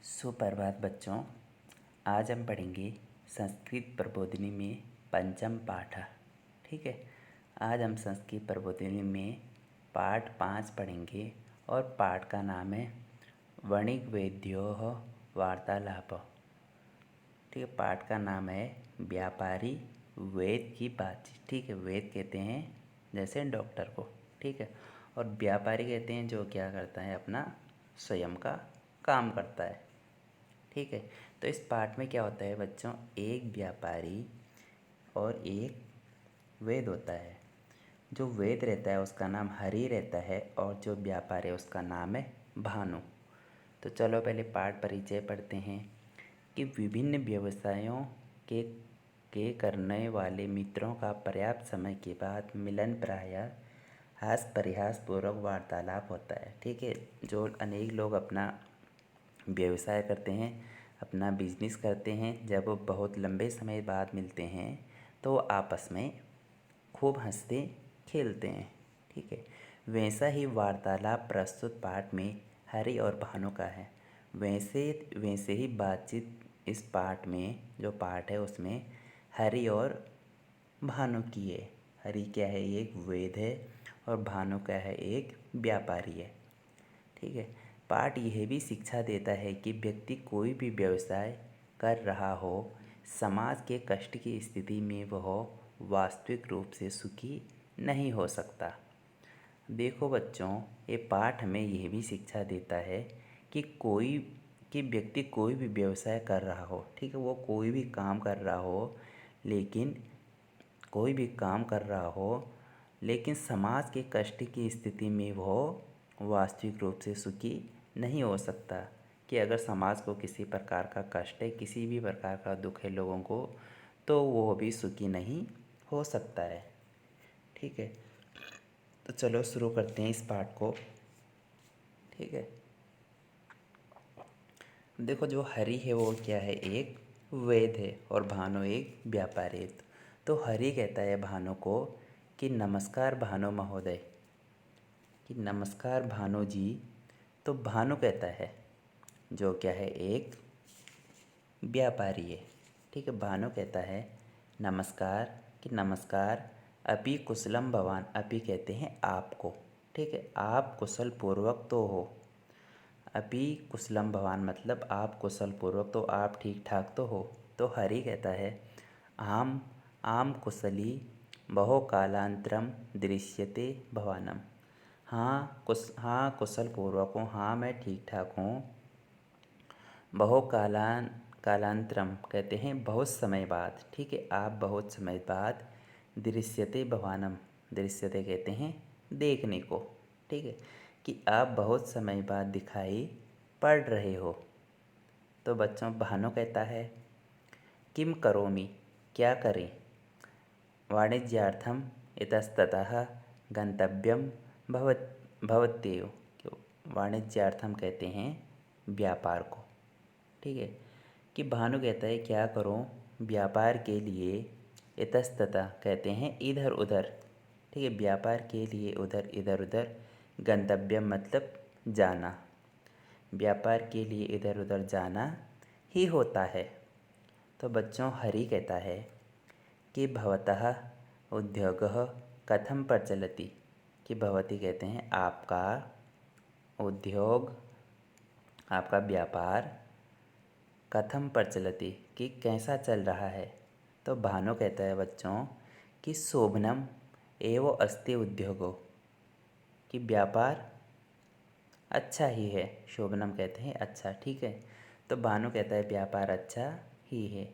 सुप्रभात बच्चों। आज हम पढ़ेंगे संस्कृत प्रबोधिनी में पंचम पाठ। ठीक है। आज हम संस्कृत प्रबोधिनी में पाठ 5 पढ़ेंगे और पाठ का नाम है वणिक वेद्योः वार्तालाप। ठीक है। पाठ का नाम है व्यापारी वेद की बातचीत। ठीक है। वेद कहते हैं जैसे डॉक्टर को। ठीक है। और व्यापारी कहते हैं जो क्या करता है, अपना स्वयं का काम करता है। ठीक है। तो इस पाठ में क्या होता है बच्चों, एक व्यापारी और एक वेद होता है। जो वेद रहता है उसका नाम हरि रहता है और जो व्यापारी है उसका नाम है भानु। तो चलो पहले पाठ परिचय पढ़ते हैं कि विभिन्न व्यवसायों के करने वाले मित्रों का पर्याप्त समय के बाद मिलन प्रायः हास परिहास पूर्वक वार्तालाप होता है। ठीक है। जो अनेक लोग अपना व्यवसाय करते हैं, अपना बिजनेस करते हैं, जब वो बहुत लंबे समय बाद मिलते हैं तो आपस में खूब हंसते खेलते हैं। ठीक है। वैसा ही वार्तालाप प्रस्तुत पाठ में हरि और भानु का है। वैसे वैसे ही बातचीत इस पाठ में, जो पाठ है उसमें हरि और भानु की है। हरि क्या है, एक वेद है और भानु क्या है, एक व्यापारी है। ठीक है। पाठ यह भी शिक्षा देता है कि व्यक्ति कोई भी व्यवसाय कर रहा हो, समाज के कष्ट की स्थिति में वह वास्तविक रूप से सुखी नहीं हो सकता। देखो बच्चों, ये पाठ हमें यह भी शिक्षा देता है कि व्यक्ति कोई भी व्यवसाय कर रहा हो, ठीक है, वो कोई भी काम कर रहा हो, लेकिन समाज के कष्ट की स्थिति में वह वास्तविक रूप से सुखी नहीं हो सकता। कि अगर समाज को किसी प्रकार का कष्ट है, किसी भी प्रकार का दुख है लोगों को, तो वो भी सुखी नहीं हो सकता है। ठीक है। तो चलो शुरू करते हैं इस पाठ को। ठीक है। देखो, जो हरि है वो क्या है, एक वेद है और भानु एक व्यापारी है। तो हरि कहता है भानु को कि नमस्कार भानु महोदय, कि नमस्कार भानु जी। तो भानु कहता है, जो क्या है, एक व्यापारी है। ठीक है। भानु कहता है नमस्कार, कि नमस्कार, अपि कुशलम भवान। अपि कहते हैं आपको। ठीक है। आप कुशल पूर्वक तो हो। अपि कुशलम भवान मतलब आप कुशल पूर्वक, तो आप ठीक ठाक तो हो। तो हरि कहता है आम आम कुशली बहु कालांतरम दृश्यते भवानम। हाँ कुशल पूर्वक हूँ, हाँ मैं ठीक ठाक हूँ। बहु कालांतरम कहते हैं बहुत समय बाद। ठीक है। आप बहुत समय बाद दृश्यते भवानम, दृश्यते कहते हैं देखने को। ठीक है। कि आप बहुत समय बाद दिखाई पड़ रहे हो। तो बच्चों, भानु कहता है किम करोमि, क्या करें, वाणिज्यार्थम इतस्ततः गंतव्यम भवत्येव। वाणिज्यार्थम कहते हैं व्यापार को। ठीक है। कि भानु कहता है क्या करूं, व्यापार के लिए, इतस्ततः कहते हैं इधर उधर। ठीक है। व्यापार के लिए इधर उधर, गंतव्यम मतलब जाना, व्यापार के लिए इधर उधर जाना ही होता है। तो बच्चों, हरि कहता है कि भवतः उद्योगः कथम प्रचलति। कि भवती कहते हैं आपका उद्योग, आपका व्यापार, कथम प्रचलति कि कैसा चल रहा है। तो भानु कहता है बच्चों कि शोभनम एव अस्ति उद्योगो, कि व्यापार अच्छा ही है। शोभनम कहते हैं अच्छा। ठीक है। तो भानु कहता है व्यापार अच्छा ही है।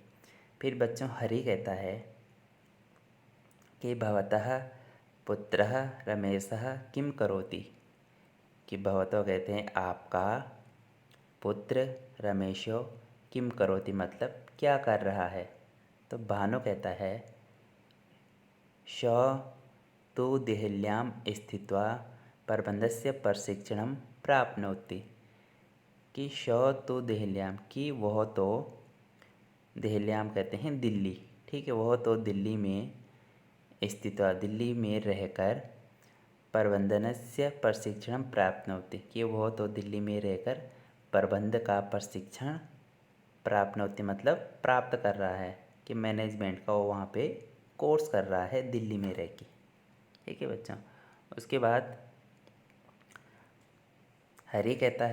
फिर बच्चों, हरि कहता है कि भवतः पुत्रः रमेशः किम करोति। कि भवतो कहते हैं आपका पुत्र रमेशो किम करोति मतलब क्या कर रहा है। तो भानु कहता है स तु देहल्यां स्थित्वा प्रबंधस्य प्रशिक्षणं प्राप्नोति। कि स तु देहल्यां, कि वह तो, देहल्यां कहते हैं दिल्ली। ठीक है। वह तो दिल्ली में स्थित, दिल्ली में रहकर प्रबंधनस्य प्रशिक्षण प्राप्नोति, कि वह तो दिल्ली में रहकर प्रबंध का प्रशिक्षण प्राप्नोति मतलब प्राप्त कर रहा है, कि मैनेजमेंट का वो वहाँ पे कोर्स कर रहा है दिल्ली में रह के। ठीक है बच्चों। उसके बाद हरि कहता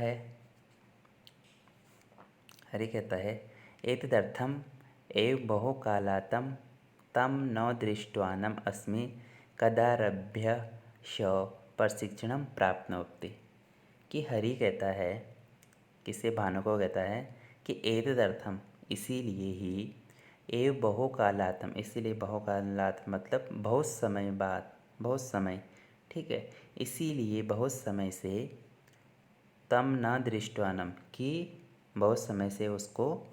है एतदर्थम एव बहुकालातं तम न दृष्ट्वानम अस्मि कदारभ्य श प्रशिक्षणम प्राप्नोति। कि हरि कहता है, किसे भानु को कहता है कि एतदर्थम इसीलिए ही, एव बहुकालातम इसीलिए, बहुकालात मतलब बहुत समय बाद, बहुत समय, ठीक है, इसीलिए बहुत समय से, तम न दृष्टवानम कि बहुत समय से उसको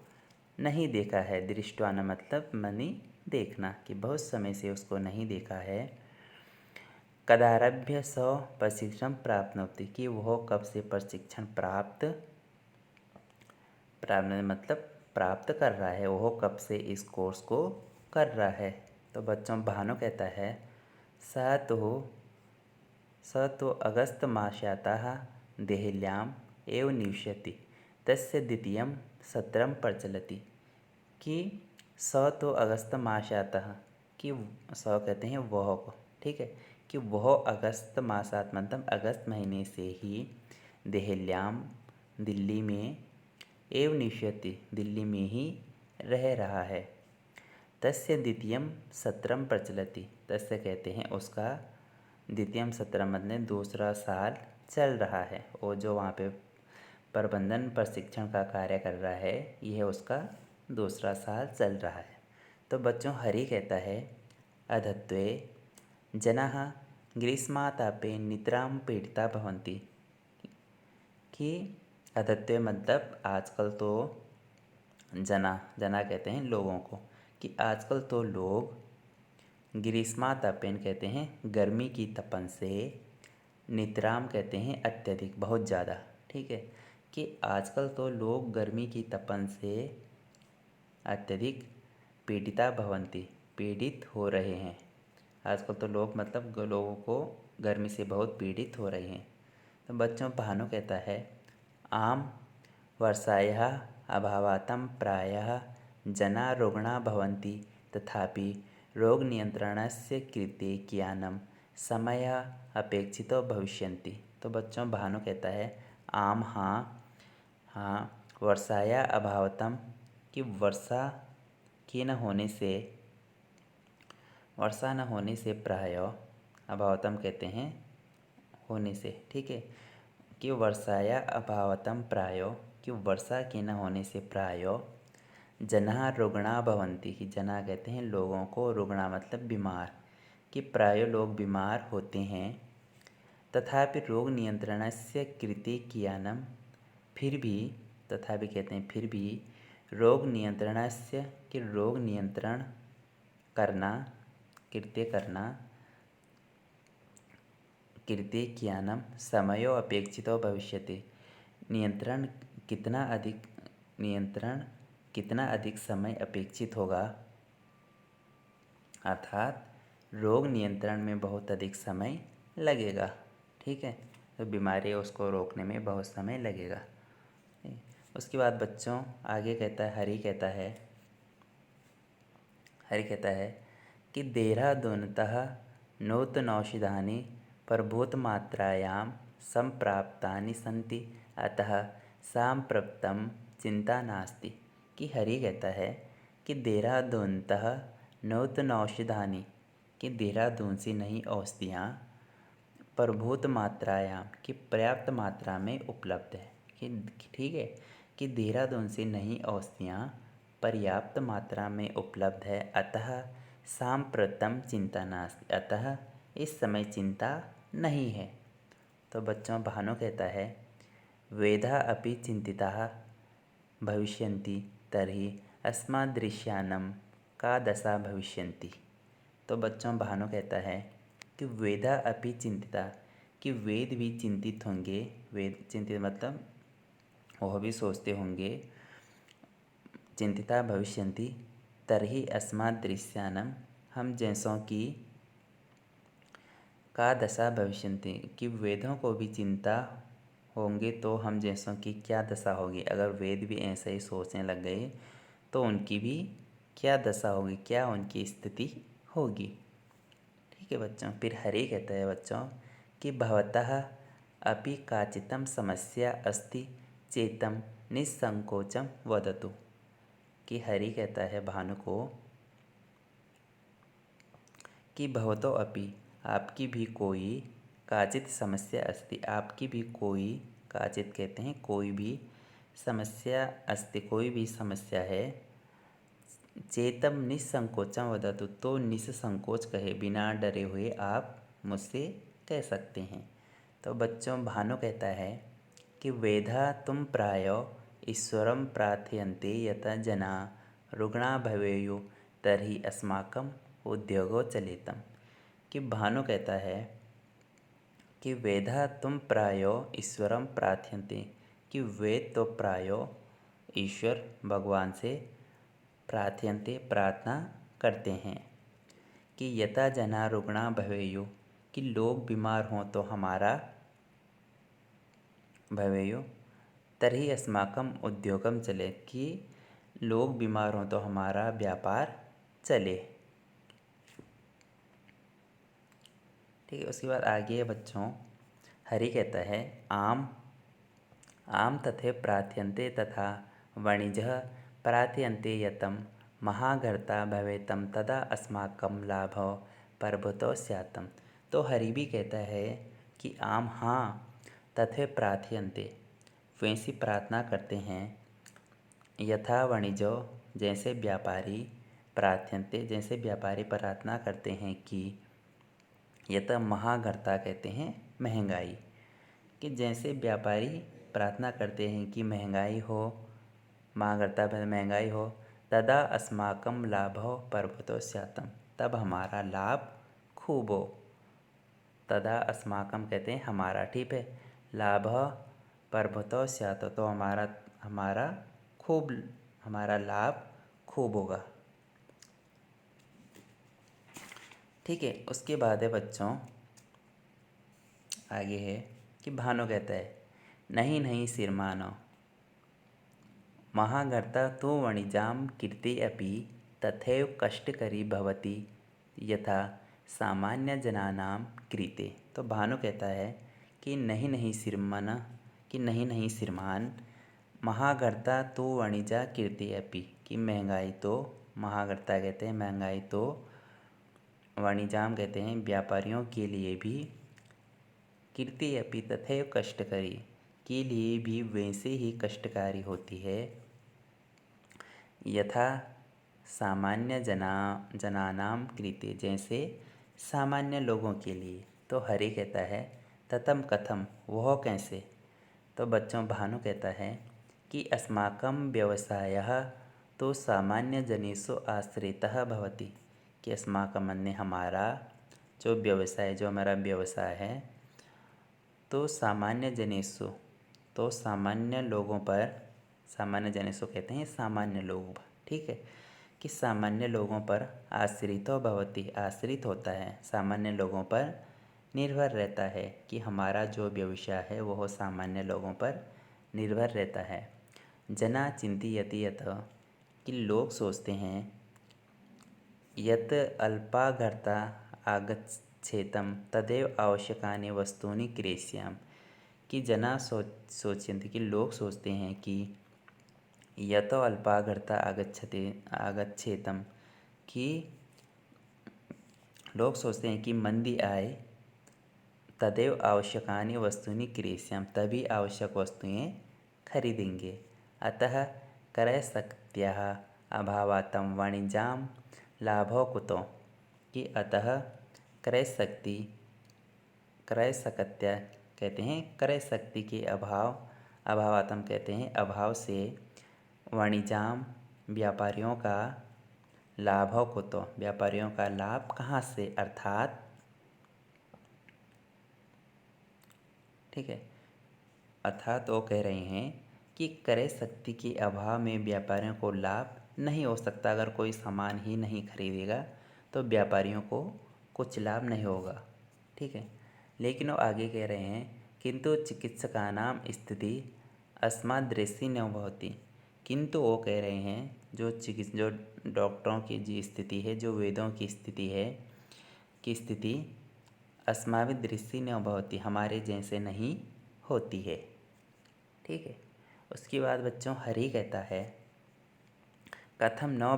नहीं देखा है, दृष्टवानम मतलब मनी देखना, कि बहुत समय से उसको नहीं देखा है, कदारभ्य स प्रशिक्षण प्राप्नोति कि वह कब से प्रशिक्षण प्राप्त मतलब प्राप्त कर रहा है, वह कब से इस कोर्स को कर रहा है। तो बच्चों भानु कहता है स तो अगस्त मासातः देहल्याम एव निविशति तस्य द्वितीयं सत्रं प्रचलति। कि स तो अगस्त मासातः, कि स कहते हैं वह को, ठीक है, कि वह अगस्त मासात मतलब अगस्त महीने से ही देहल्याम दिल्ली में एव निविशति दिल्ली में ही रह रहा है, तस्य द्वितीयम सत्रम प्रचलति, तस्य कहते हैं उसका, द्वितीयम सत्रम मतलब दूसरा साल चल रहा है, वो जो वहाँ पे प्रबंधन प्रशिक्षण का कार्य कर रहा है, यह उसका दूसरा साल चल रहा है। तो बच्चों हरि कहता है अधत्वे जनाः ग्रीष्मातापे निद्रां पीडिता भवन्ति। कि अधत्वे मतलब आजकल तो जना कहते हैं लोगों को, कि आजकल तो लोग ग्रीष्मातापेन कहते हैं गर्मी की तपन से, निद्राम कहते हैं अत्यधिक बहुत ज़्यादा, ठीक है, कि आजकल तो लोग गर्मी की तपन से अत्यधिक पीड़िता भवन्ति पीड़ित हो रहे हैं। आजकल तो लोग मतलब लोगों को गर्मी से बहुत पीड़ित हो रहे हैं। तो बच्चों भानु कहता है आम वर्षायाः अभावात्तं प्रायः जना रुग्णा भवन्ति तथापि रोग नियंत्रणस्य कृते कियानं समयः अपेक्षितो भविष्यन्ति। तो बच्चों भानु कहता है आम हाँ वर्षाया अभावतम कि वर्षा के न होने से, वर्षा न होने से प्राय, अभावतम कहते हैं होने से, ठीक है, कि वर्षाया अभावतम प्राय कि वर्षा के न होने से प्राय जना रुग्णा भवन्ति कि जना कहते हैं लोगों को, रुग्णा मतलब बीमार, कि प्राय लोग बीमार होते हैं, तथापि रोग नियंत्रणस्य कृते कियानं फिर भी, तथापि कहते हैं फिर भी, रोग नियंत्रणस्य कि रोग नियंत्रण करना, कृत्य करना, कृते कियानं समयो अपेक्षितो भविष्यति नियंत्रण कितना अधिक समय अपेक्षित होगा, अर्थात रोग नियंत्रण में बहुत अधिक समय लगेगा, ठीक है, तो बीमारी उसको रोकने में बहुत समय लगेगा। उसके बाद बच्चों आगे कहता है हरि कहता है कि देहरादूनतः नूतनौषधानि प्रभूतमात्रायां संप्राप्तानि सन्ति अतः सांप्रतं चिंता नास्ति। कि हरि कहता है कि देहरादूनतः नूतनौषधानि कि देहरादून से नई औषधियाँ प्रभूत मात्रायाम कि पर्याप्त मात्रा में उपलब्ध है, कि ठीक है, कि देहरादून से नई औषधियाँ पर्याप्त मात्रा में उपलब्ध है, अतः सांप्रतम चिंता नास्ति, अतः इस समय चिंता नहीं है। तो बच्चों भानु कहता है वेदा अपि चिंतिताः भविष्यन्ति तर्हि अस्मादृश्यानं का दशा भविष्यन्ति। तो बच्चों भानु कहता है कि वेदा अपि चिंतिता कि वेद भी चिंतित होंगे, वेद चिंतित मतलब वह भी सोचते होंगे, चिंतिता भविष्यन्ति तर्हि अस्मादृश्यानं हम जैसों की का दशा भविष्यन्ति कि वेदों को भी चिंता होंगे तो हम जैसों की क्या दशा होगी। अगर वेद भी ऐसे ही सोचने लग गए तो उनकी भी क्या दशा होगी, क्या उनकी स्थिति होगी। ठीक है बच्चों। फिर हरि कहता है बच्चों कि भवतः अपि काचितं समस्या अस्ति चेतं निस्संकोचम वदतु। कि हरि कहता है भानु को कि भवतो अपि आपकी भी कोई काचित समस्या अस्ति, आपकी भी कोई, काचित कहते हैं कोई भी, समस्या अस्ति कोई भी समस्या है, चेतम निसंकोचम वदतु तो निसंकोच कहे, बिना डरे हुए आप मुझसे कह सकते हैं। तो बच्चों भानु कहता है कि वेदा तुम प्रायो ईश्वरं प्रार्थयन्ते यथा जना रुग्णा भवेयु तर्हि अस्माकं उद्योगो चलेतम। कि भानु कहता है कि वेदा तुम प्रायो ईश्वरं प्रार्थयन्ते, कि वेद तो प्रायो ईश्वर भगवान से प्रार्थयन्ते प्रार्थना करते हैं कि यथा जना रुग्णा भवेयु, कि लोग बीमार हों तो हमारा भवेयु तर्हि अस्माकं उद्योगम चले, कि लोग बीमार हों तो हमारा व्यापार चले। ठीक है। उसके बाद आगे है बच्चों हरि कहता है आम आम तथे प्रार्थयन्ते तथा वणिजः प्रार्थयन्ते यतं महाघर्ता भवेतं तदा अस्माकं लाभो परभुतो स्यातम। तो हरि भी कहता है कि आम हाँ तथे प्रार्थयन्ते वैसी प्रार्थना करते हैं, यथा वणिजो जैसे व्यापारी, प्रार्थयन्ते जैसे व्यापारी प्रार्थना करते हैं कि यथा महाघर्ता कहते हैं महंगाई, कि जैसे व्यापारी प्रार्थना करते हैं कि महंगाई हो, महाघर्ता महंगाई हो, तदा अस्माकं लाभो परभुतो स्यातम तब हमारा लाभ खूब हो। तदा अस्माकं कहते हैं हमारा, ठीक है, लाभ परभुतो स्यात तो हमारा लाभ खूब होगा। ठीक है। उसके बाद है बच्चों आगे है कि भानु कहता है नहीं नहीं सिरमानो महाघर्ता तो वणिजाम कीर्ति अपि तथैव कष्टकरी भवति यथा सामान्य जनानां कृते। तो भानु कहता है कि नहीं नहीं सिरमन, कि नहीं नहीं श्रीमान, महाघर्ता तो वणिजा कीर्ति अपि, कि महंगाई तो, महाघर्ता कहते हैं महंगाई तो, वाणिजाम कहते हैं व्यापारियों के लिए भी, कीर्ति अपि तथैव कष्टकारी के लिए भी वैसे ही कष्टकारी होती है, यथा सामान्य जनानां कृते जैसे सामान्य लोगों के लिए। तो हरि कहता है ततम कथम वह कैसे। तो बच्चों भानु कहता है कि अस्माकं व्यवसायः तो सामान्य जनेषु आश्रितः भवति, कि अस्माकं अन्य हमारा जो व्यवसाय, जो हमारा व्यवसाय है, तो सामान्य जनेषु तो सामान्य लोगों पर, सामान्य जनेषु कहते हैं सामान्य लोगों पर, ठीक है, कि सामान्य लोगों पर आश्रितो भवति आश्रित होता है, सामान्य लोगों पर निर्भर रहता है, कि हमारा जो व्यवसाय है वह सामान्य लोगों पर निर्भर रहता है। जना चिंतयति यत, कि लोग सोचते हैं, यत अल्पाघर्ता आगच्छेतं तदेव आवश्यकानि वस्तूनि क्रेष्याम, कि जना सोचते कि लोग सोचते हैं कि यत अल्पाघर्ता आगच्छेतं, कि लोग सोचते हैं कि मंदी आए, तदेव आवश्यकानि वस्तूनि क्रेष्याम तभी आवश्यक वस्तुएं खरीदेंगे, अतः क्रयशक्त्याः अभावात्तं वाणिज्यां लाभो कुतो, कि अतः क्रयशक्त्या कहते हैं क्रय शक्ति के अभावात्म कहते हैं अभाव से, वाणिज्याम व्यापारियों का, लाभो कुतो व्यापारियों का लाभ कहाँ से, अर्थात, ठीक है, अर्थात वो कह रहे हैं कि क्रय शक्ति के अभाव में व्यापारियों को लाभ नहीं हो सकता। अगर कोई सामान ही नहीं खरीदेगा तो व्यापारियों को कुछ लाभ नहीं होगा, ठीक है। लेकिन वो आगे कह रहे हैं किंतु चिकित्सकानां स्थिति अस्मादृशी न भवति। किंतु वो कह रहे हैं जो डॉक्टरों की जो स्थिति है, जो वेदों की स्थिति है, की स्थिति अस्माभिदृशी न भवति, हमारे जैसे नहीं होती है। ठीक है। उसके बाद बच्चों हरि कहता है कथम न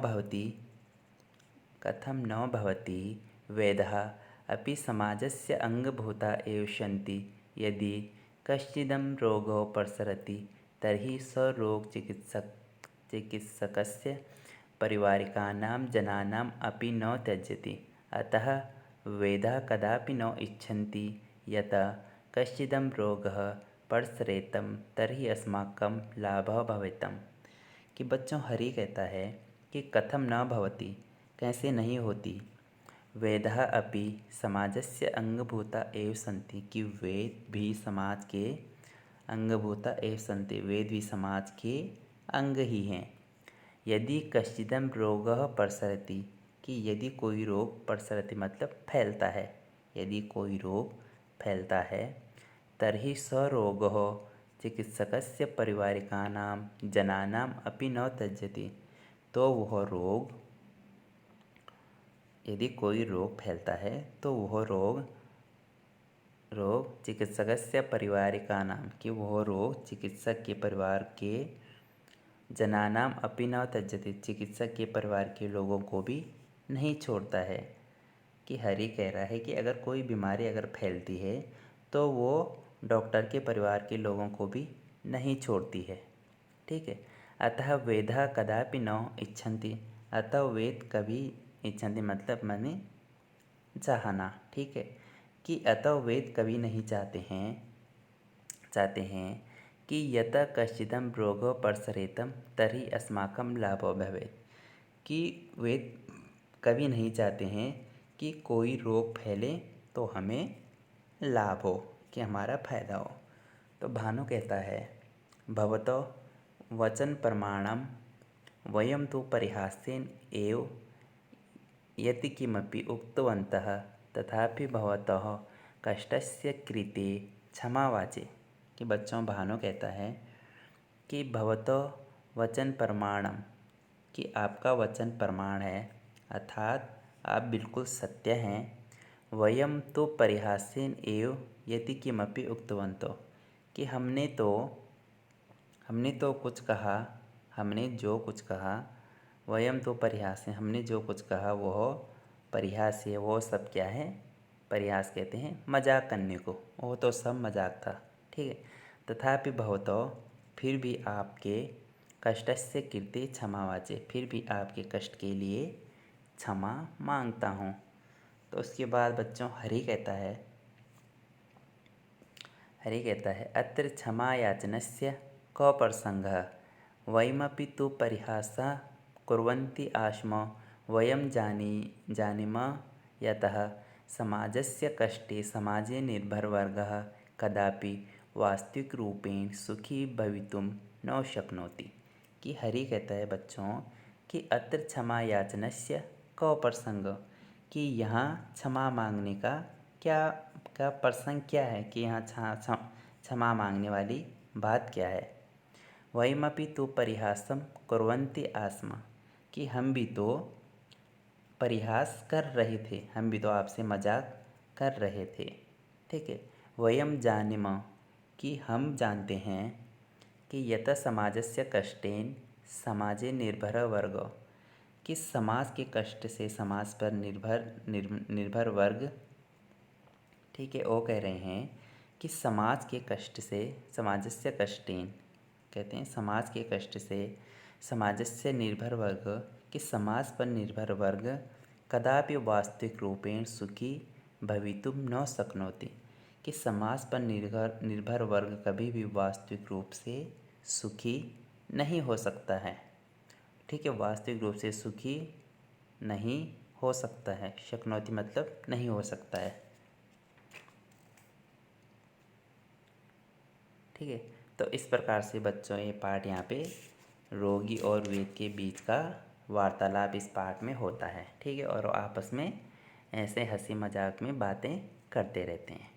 भवति वेदः अपि समाजस्य अंगभूता एव सन्ति। यदि कश्चिदं रोगो प्रसरति तर्हि स चिकित्सकस्य परिवारिकानां जनानाम् अपि न त्यजति। अतः वेदाः कदापि न इच्छन्ति यत् कश्चिदं रोगः प्रसरेत तर्हि अस्माकं लाभः भवेतम्। कि बच्चों हरि कहता है कि कथम न भवति, कैसे नहीं होती, वेदः अपि समाजस्य अंगभूता एव सन्ति, कि वेद भी समाज के अंगभूता एव सन्ति, वेद भी समाज के अंग ही हैं। यदि कश्चिदं रोगः प्रसरति, कि यदि कोई रोग प्रसरति मतलब फैलता है, यदि कोई रोग फैलता है, तर्हि स रोगः चिकित्सकस्य परिवारिकानां जनानाम् अपि न त्यजति। तो वह रोग, यदि कोई रोग फैलता है तो वह रोग चिकित्सकस्य परिवारिकानां, कि वह रोग चिकित्सक के परिवार के जनानाम अपि न त्यजति, चिकित्सक के परिवार के लोगों को भी नहीं छोड़ता है। कि हरि कह रहा है कि अगर कोई बीमारी अगर फैलती है तो वो डॉक्टर के परिवार के लोगों को भी नहीं छोड़ती है। ठीक है। अतः वेदः कदापि न इच्छन्ति, अतः वेद कभी इच्छन्ति मतलब माने चाहना। ठीक है। कि अतः वेद कभी नहीं चाहते हैं कि यत कश्चिदं रोगः प्रसरेतम तर्हि अस्माकं लाभो भवेत्। कि वेद कभी नहीं चाहते हैं कि कोई रोग फैले तो हमें लाभ हो, कि हमारा फायदा हो। तो भानु कहता है भवतो वचन प्रमाणम वयम तो परिहासेन एव यति किमपि उक्तवन्तः तथापि भवतः कष्टस्य कृते क्षमावाचे। कि बच्चों भानु कहता है कि भवतो वचन प्रमाणम, कि आपका वचन प्रमाण है, अर्थात आप बिल्कुल सत्य हैं। वयम तो परिहासेन एव यति किमपि उक्तवन्तो, कि हमने तो कुछ कहा, हमने जो कुछ कहा, वयम तो परिहास है, हमने जो कुछ कहा वह परिहास है। वो सब क्या है? परिहास कहते हैं मजाक करने को, वो तो सब मजाक था। ठीक है। तथापि भवतो, फिर भी आपके कष्टस्य कृते क्षमावाचे, फिर भी आपके कष्ट के लिए क्षमा मांगता हूँ। तो उसके बाद बच्चों हरि कहता है अत्र क्षमा याचनस्य क प्रसंगः, वयमपि तु परिहासः कुर्वन्ति आस्म। वयं जानीम यतः समाजस्य कष्टे समाजे निर्भरवर्गः कदापि वास्तविकरूपेण सुखी भवितुं न शक्नोति। कि हरि कहता है बच्चों कि अत्र क्षमा याचनस्य क प्रसंग, कि यहाँ क्षमा मांगने का क्या प्रसंग क्या है, कि यहाँ क्षमा मांगने वाली बात क्या है। वयमपि तो परिहासं कुर्वन्ति आस्म, कि हम भी तो परिहास कर रहे थे, हम भी तो आपसे मजाक कर रहे थे। ठीक है। वयम जानीम, कि हम जानते हैं कि यत समाजस्य कष्टेन समाजे निर्भर वर्ग, कि समाज के कष्ट से समाज पर निर्भर वर्ग, ठीक है, वो कह रहे हैं कि समाज के कष्ट से, समाजस्य कष्टेन कहते हैं समाज के कष्ट से समाजस्य निर्भर वर्ग, कि समाज पर निर्भर वर्ग कदापि वास्तविक रूपेण सुखी भवितुं न शक्नोति, कि समाज पर निर्भर वर्ग कभी भी वास्तविक रूप से सुखी नहीं हो सकता है। ठीक है। वास्तविक रूप से सुखी नहीं हो सकता है। शक्नोति मतलब नहीं हो सकता है। ठीक है। तो इस प्रकार से बच्चों ये पाठ यहाँ पे रोगी और वेद के बीच का वार्तालाप इस पाठ में होता है। ठीक है। और आपस में ऐसे हंसी मजाक में बातें करते रहते हैं।